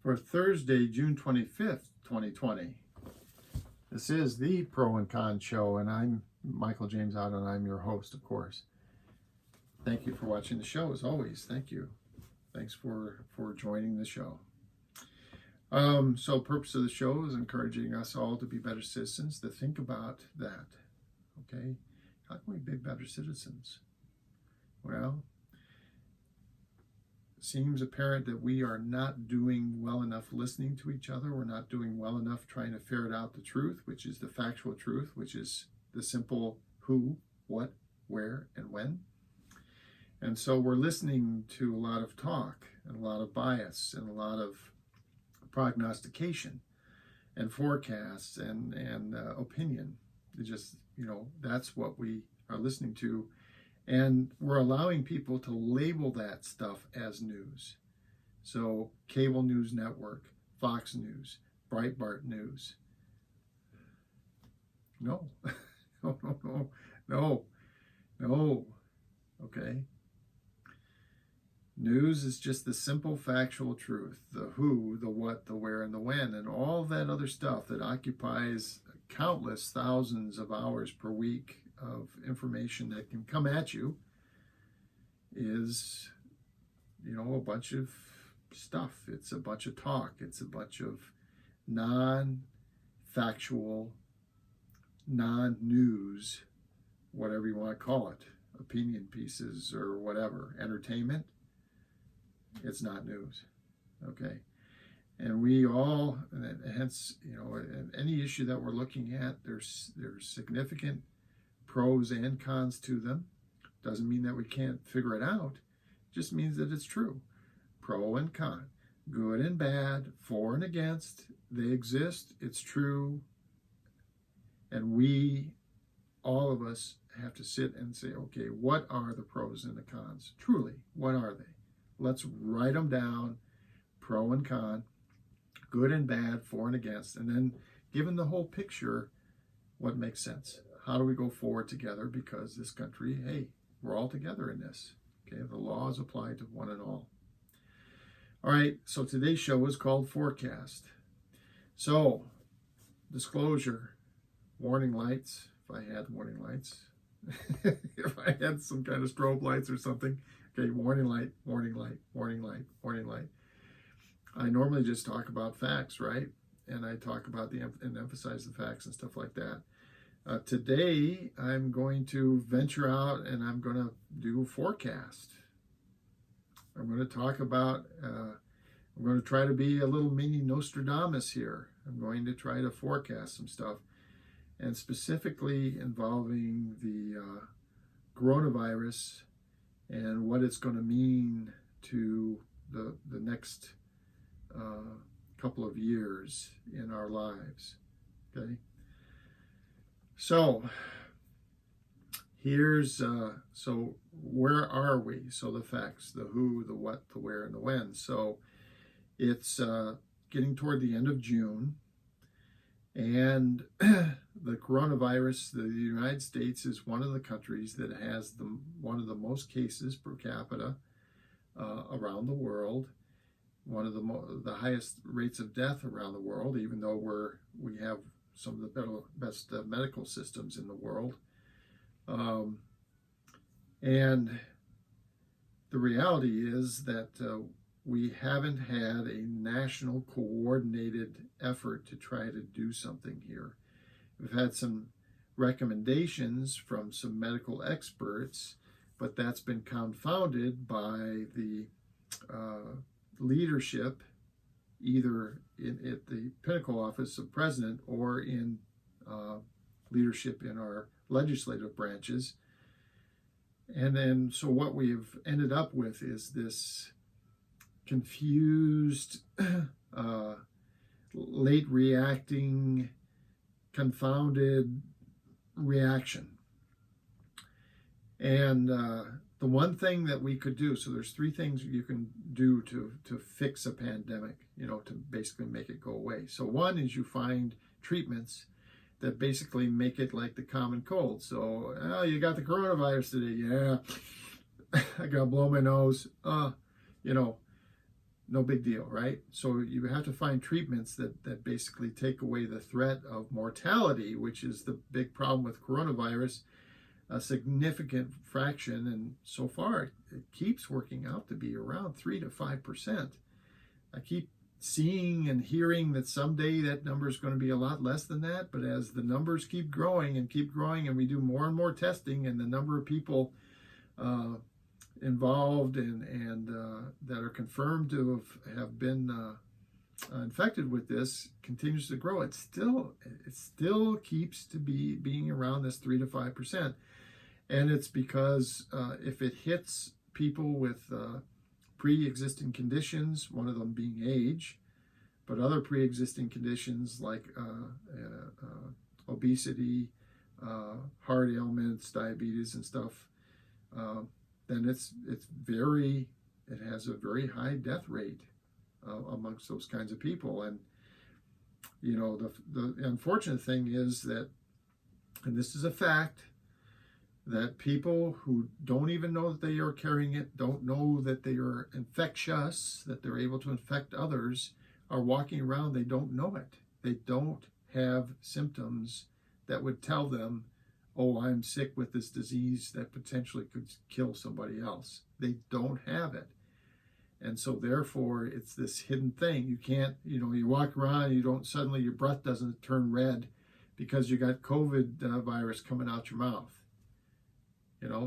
for Thursday, June 25th, 2020. This is the Pro and Con Show, and I'm Michael James Otto, and I'm your host, of course. Thank you for watching the show, as always. Thank you. Thanks for joining the show. So purpose of the show is encouraging us all to be better citizens, to think about that. Okay? How can we be better citizens? Well, it seems apparent that we are not doing well enough listening to each other. We're not doing well enough trying to ferret out the truth, which is the factual truth, which is the simple who, what, where, and when. And so we're listening to a lot of talk and a lot of bias and a lot of prognostication and forecasts and opinion. It just, that's what we are listening to. And we're allowing people to label that stuff as news. So cable news network, Fox News, Breitbart News. No, no. Okay. News is just the simple factual truth, the who, the what, the where, and the when, and all that other stuff that occupies countless thousands of hours per week of information that can come at you is, a bunch of stuff. It's a bunch of talk. It's a bunch of non-factual, non-news, whatever you want to call it, opinion pieces or whatever, entertainment. It's not news, okay? And we all, and hence, any issue that we're looking at, there's significant pros and cons to them. Doesn't mean that we can't figure it out. It just means that it's true. Pro and con, good and bad, for and against, they exist, it's true. And we, all of us, have to sit and say, okay, what are the pros and the cons? Truly, what are they? Let's write them down, pro and con, good and bad, for and against, and then given the whole picture, what makes sense? How do we go forward together? Because this country, hey, we're all together in this. Okay, the laws apply to one and all. All right, so today's show is called Forecast. So, disclosure, warning lights, if I had warning lights, if I had some kind of strobe lights or something. Okay, warning light, warning light, warning light, warning light. I normally just talk about facts, right? And I talk about and emphasize the facts and stuff like that. Today, I'm going to venture out and I'm going to do a forecast. I'm going to talk about, I'm going to try to be a little mini Nostradamus here. I'm going to try to forecast some stuff, and specifically involving the coronavirus and what it's going to mean to the next couple of years in our lives. Okay, so here's so where are we? So the facts, the who, the what, the where, and the when. So it's getting toward the end of June, and the coronavirus, the United States is one of the countries that has one of the most cases per capita around the world, one of the highest rates of death around the world, even though we have some of the best medical systems in the world. And the reality is that we haven't had a national coordinated effort to try to do something here. We've had some recommendations from some medical experts, but that's been confounded by the leadership, either at the pinnacle office of president or in leadership in our legislative branches. And then, so what we've ended up with is this confused, late reacting, confounded reaction. And the one thing that we could do, so there's three things you can do to fix a pandemic, to basically make it go away. So one is you find treatments that basically make it like the common cold. So, you got the coronavirus today. Yeah, I got to blow my nose. no big deal, right? So you have to find treatments that basically take away the threat of mortality, which is the big problem with coronavirus, a significant fraction, and so far it keeps working out to be around 3 to 5%. I keep seeing and hearing that someday that number is going to be a lot less than that, but as the numbers keep growing and we do more and more testing, and the number of people involved and that are confirmed to have been infected with this continues to grow, it still keeps to being around this 3 to 5%. And it's because if it hits people with pre-existing conditions, one of them being age, but other pre-existing conditions like obesity, heart ailments, diabetes and stuff, then it has a very high death rate amongst those kinds of people. And you know, the unfortunate thing is that, and this is a fact, that people who don't even know that they are carrying it, don't know that they are infectious, that they're able to infect others, are walking around, they don't know it. They don't have symptoms that would tell them, oh, I'm sick with this disease that potentially could kill somebody else. They don't have it. And so therefore, it's this hidden thing. You can't, you walk around, suddenly your breath doesn't turn red because you got COVID virus coming out your mouth.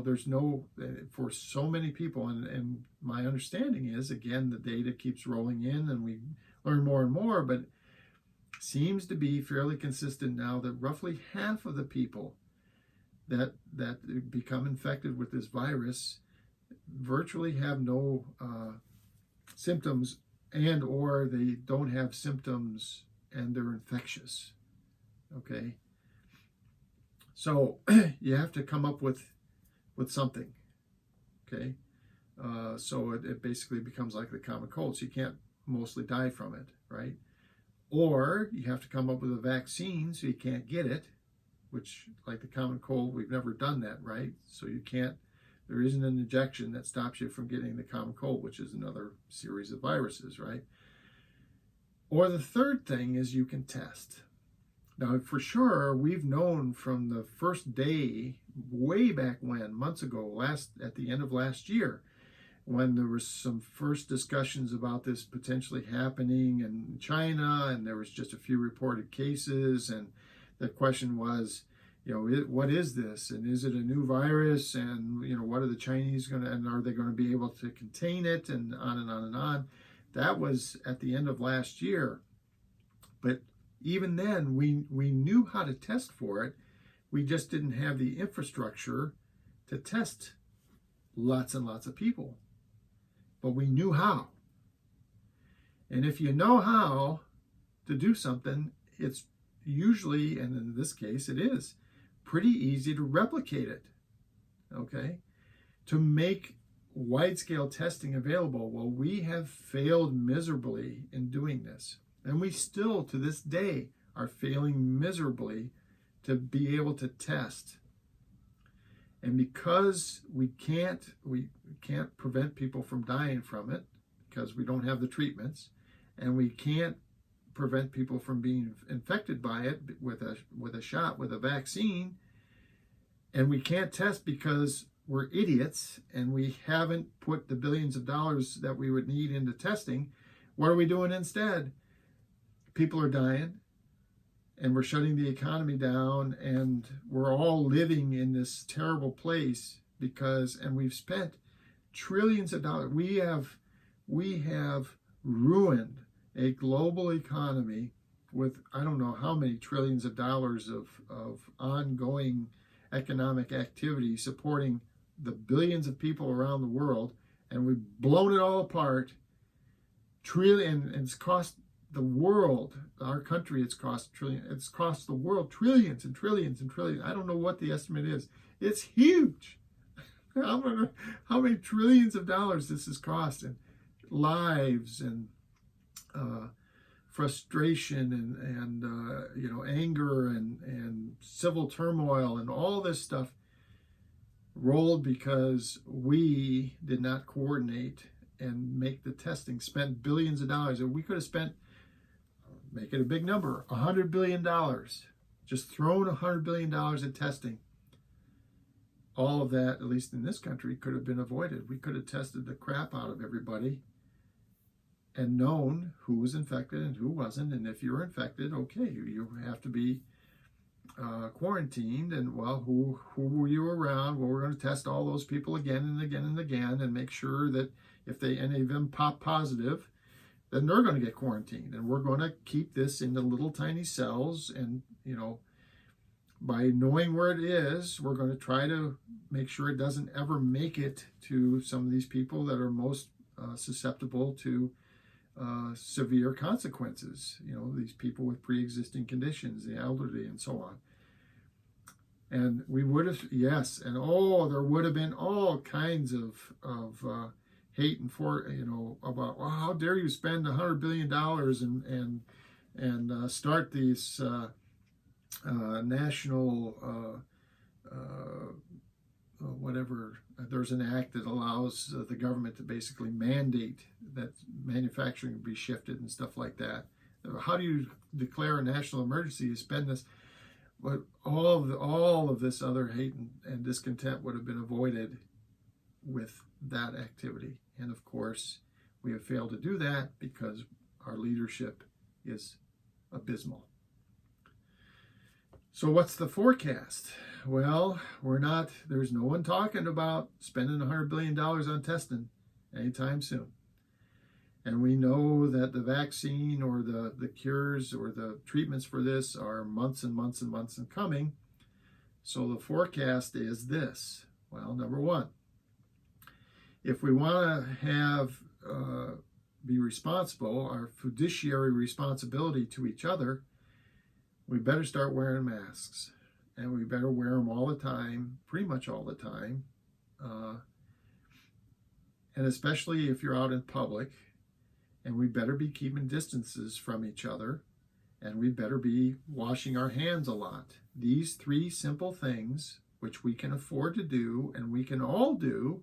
There's no, for so many people, and my understanding is, again, the data keeps rolling in and we learn more and more, but seems to be fairly consistent now that roughly half of the people that become infected with this virus virtually have no symptoms, and or they don't have symptoms and they're infectious. Okay, so you have to come up with something. Okay, so it basically becomes like the common cold, so you can't mostly die from it, right? Or you have to come up with a vaccine so you can't get it, which, like the common cold, we've never done that, right? So there isn't an injection that stops you from getting the common cold, which is another series of viruses, right? Or the third thing is you can test. Now, for sure, we've known from the first day, way back when, months ago, at the end of last year, when there was some first discussions about this potentially happening in China, and there was just a few reported cases, and the question was, what is this, and is it a new virus, and what are the Chinese going to, and are they going to be able to contain it, and on and on and on. That was at the end of last year, but even then we knew how to test for it. We just didn't have the infrastructure to test lots and lots of people, but we knew how. And if you know how to do something, it's usually, and in this case it is, pretty easy to replicate it, okay? To make wide-scale testing available. Well, we have failed miserably in doing this. And we still, to this day, are failing miserably to be able to test. And because we can't prevent people from dying from it, because we don't have the treatments, and we can't prevent people from being infected by it with a shot, with a vaccine, and we can't test because we're idiots and we haven't put the billions of dollars that we would need into testing, what are we doing instead? People are dying, and we're shutting the economy down, and we're all living in this terrible place and we've spent trillions of dollars. We have ruined a global economy with I don't know how many trillions of dollars of ongoing economic activity supporting the billions of people around the world, and we've blown it all apart. And it's cost the world, our country, it's cost the world trillions and trillions and trillions. I don't know what the estimate is. It's huge. How many trillions of dollars this has cost, and lives, and frustration, and anger, and civil turmoil, and all this stuff rolled because we did not coordinate and make the testing, spent billions of dollars. And we could have spent, make it a big number, $100 billion, just thrown $100 billion at testing. All of that, at least in this country, could have been avoided. We could have tested the crap out of everybody and known who was infected and who wasn't. And if you're infected, okay, you have to be quarantined. And well, who were you around? Well, we're going to test all those people again and again and again and make sure that if any of them pop positive, then they're going to get quarantined. And we're going to keep this into little tiny cells. And, by knowing where it is, we're going to try to make sure it doesn't ever make it to some of these people that are most susceptible to severe consequences. These people with pre-existing conditions, the elderly, and so on. And we would have, yes, and there would have been all kinds of hate and about, well, how dare you spend $100 billion and start these national whatever. There's an act that allows the government to basically mandate that manufacturing be shifted and stuff like that. How do you declare a national emergency? You spend this, but all of this other hate and discontent would have been avoided with that activity. And of course, we have failed to do that because our leadership is abysmal. So what's the forecast? Well, there's no one talking about spending $100 billion on testing anytime soon. And we know that the vaccine or the cures or the treatments for this are months and months and months in coming. So the forecast is this. Well, number one, if we want to be responsible, our fiduciary responsibility to each other, we better start wearing masks, and we better wear them all the time, pretty much all the time. And especially if you're out in public, and we better be keeping distances from each other, and we better be washing our hands a lot. These three simple things, which we can afford to do, and we can all do,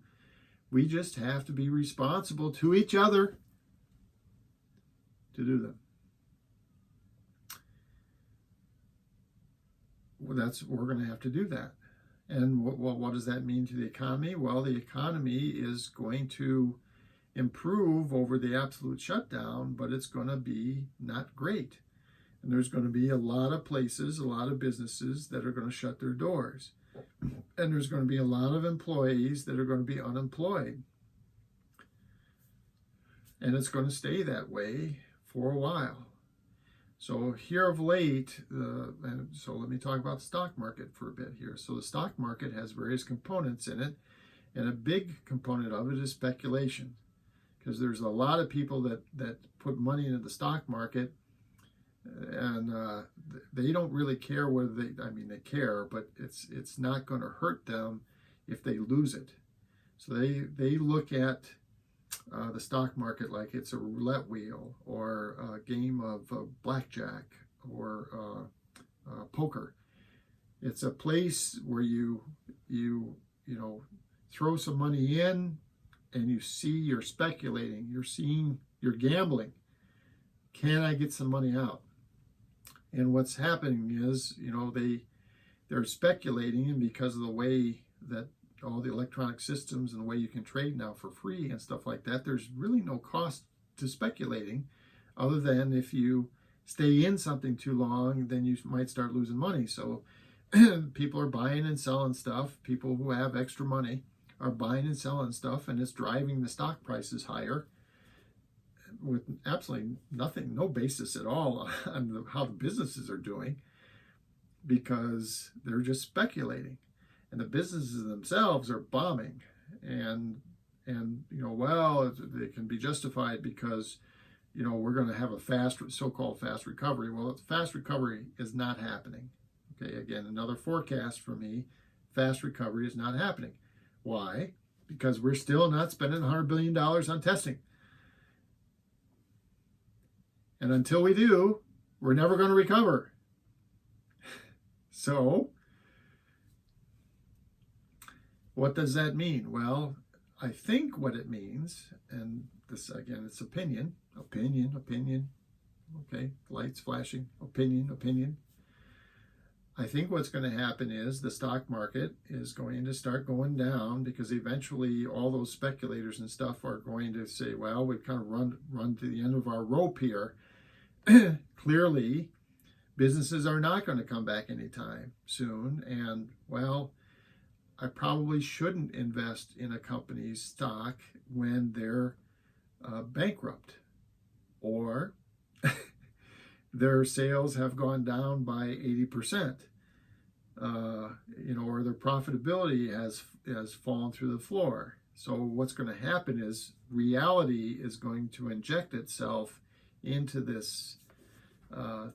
we just have to be responsible to each other to do them. We're going to have to do that. And what does that mean to the economy? Well, the economy is going to improve over the absolute shutdown, but it's going to be not great. And there's going to be a lot of places, a lot of businesses that are going to shut their doors. And there's going to be a lot of employees that are going to be unemployed. And it's going to stay that way for a while. So here of late, so let me talk about the stock market for a bit here. So the stock market has various components in it, and a big component of it is speculation, because there's a lot of people that put money into the stock market, and they don't really care whether they care, but it's not going to hurt them if they lose it. So they look at the stock market like it's a roulette wheel or a game of blackjack or poker. It's a place where you throw some money in, and you're speculating, you're gambling. Can I get some money out? And what's happening is, they're speculating, and because of the way that all the electronic systems and the way you can trade now for free and stuff like that, there's really no cost to speculating, other than if you stay in something too long, then you might start losing money. So people are buying and selling stuff. People who have extra money are buying and selling stuff, and it's driving the stock prices higher with absolutely nothing, no basis at all on how the businesses are doing, because they're just speculating. And the businesses themselves are bombing, and they can be justified because we're going to have a so-called fast recovery. Well, fast recovery is not happening. Okay, again, another forecast for me: fast recovery is not happening. Why? Because we're still not spending $100 billion on testing, and until we do, we're never going to recover. So what does that mean? Well, I think what it means, and this again, it's opinion. Okay, lights flashing, opinion. I think what's going to happen is the stock market is going to start going down, because eventually all those speculators and stuff are going to say, well, we've kind of run to the end of our rope here. Clearly, businesses are not going to come back anytime soon. And, well, I probably shouldn't invest in a company's stock when they're bankrupt, or their sales have gone down by 80%, or their profitability has fallen through the floor. So what's going to happen is reality is going to inject itself into this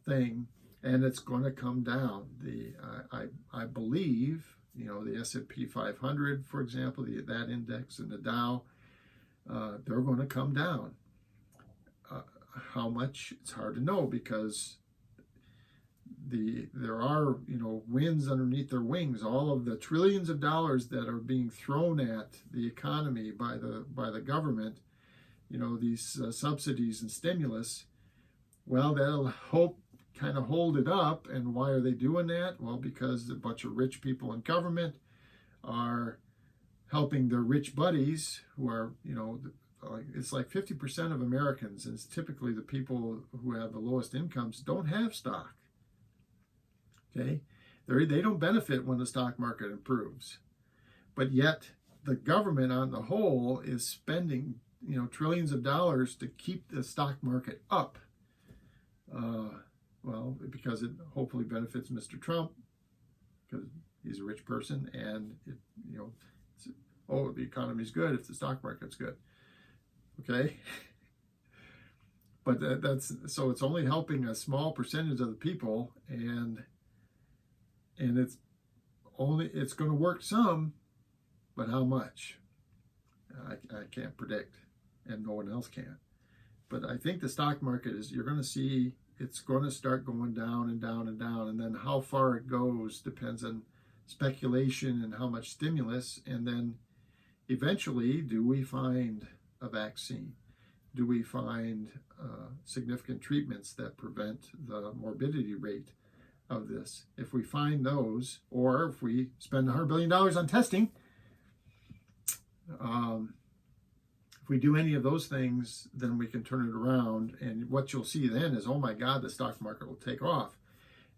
thing, and it's going to come down. I believe, the S&P 500, for example, that index, and the Dow, they're going to come down. How much, it's hard to know, because there are winds underneath their wings. All of the trillions of dollars that are being thrown at the economy by the government, these subsidies and stimulus, well, they'll kind of hold it up. And why are they doing that? Well, because a bunch of rich people in government are helping their rich buddies who are, it's like 50% of Americans, and it's typically the people who have the lowest incomes, don't have stock. Okay, they don't benefit when the stock market improves, but yet the government on the whole is spending trillions of dollars to keep the stock market up. Well, because it hopefully benefits Mr. Trump, because he's a rich person, and the economy's good if the stock market's good. Okay, but so it's only helping a small percentage of the people, and it's going to work some, but how much? I can't predict, and no one else can. But I think the stock market you're going to see it's going to start going down and down and down, and then how far it goes depends on speculation and how much stimulus, and then eventually, do we find a vaccine? Do we find significant treatments that prevent the morbidity rate of this? If we find those, or if we spend $100 billion on testing, if we do any of those things, then we can turn it around. And what you'll see then is, oh my God, the stock market will take off.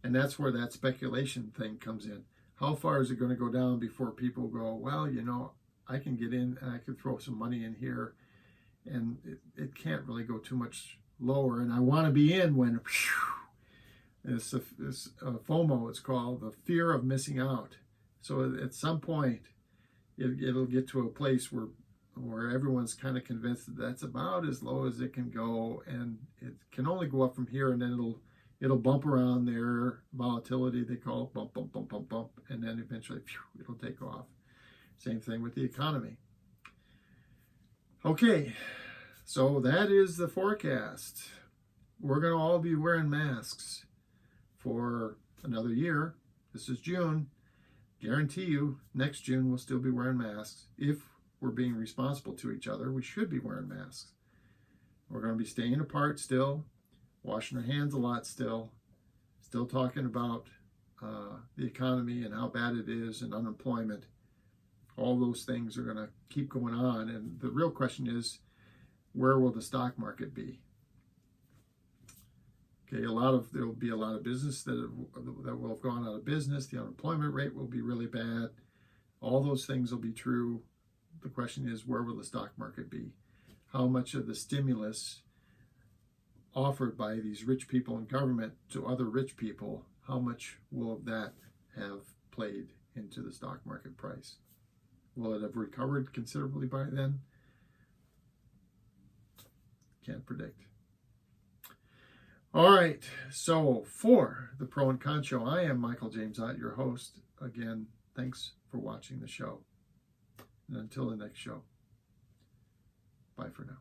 And that's where that speculation thing comes in. How far is it going to go down before people go, well, I can get in and I can throw some money in here, and it can't really go too much lower. And I want to be in when this FOMO, it's called, the fear of missing out. So at some point, it'll get to a place where everyone's kind of convinced that that's about as low as it can go, and it can only go up from here, and then it'll bump around their volatility. They call it bump, bump, bump, bump, bump, and then eventually it'll take off. Same thing with the economy. Okay, so that is the forecast. We're going to all be wearing masks for another year. This is June. Guarantee you, next June we'll still be wearing masks. If we're being responsible to each other, we should be wearing masks. We're going to be staying apart still, washing our hands a lot still talking about the economy and how bad it is, and unemployment. All those things are going to keep going on. And the real question is, where will the stock market be? Okay, there will be a lot of business that will have gone out of business. The unemployment rate will be really bad. All those things will be true. The question is, where will the stock market be? How much of the stimulus offered by these rich people in government to other rich people, how much will that have played into the stock market price? Will it have recovered considerably by then? Can't predict. All right, so for the Pro and Con Show, I am Michael James Ott, your host. Again, thanks for watching the show. And until the next show, bye for now.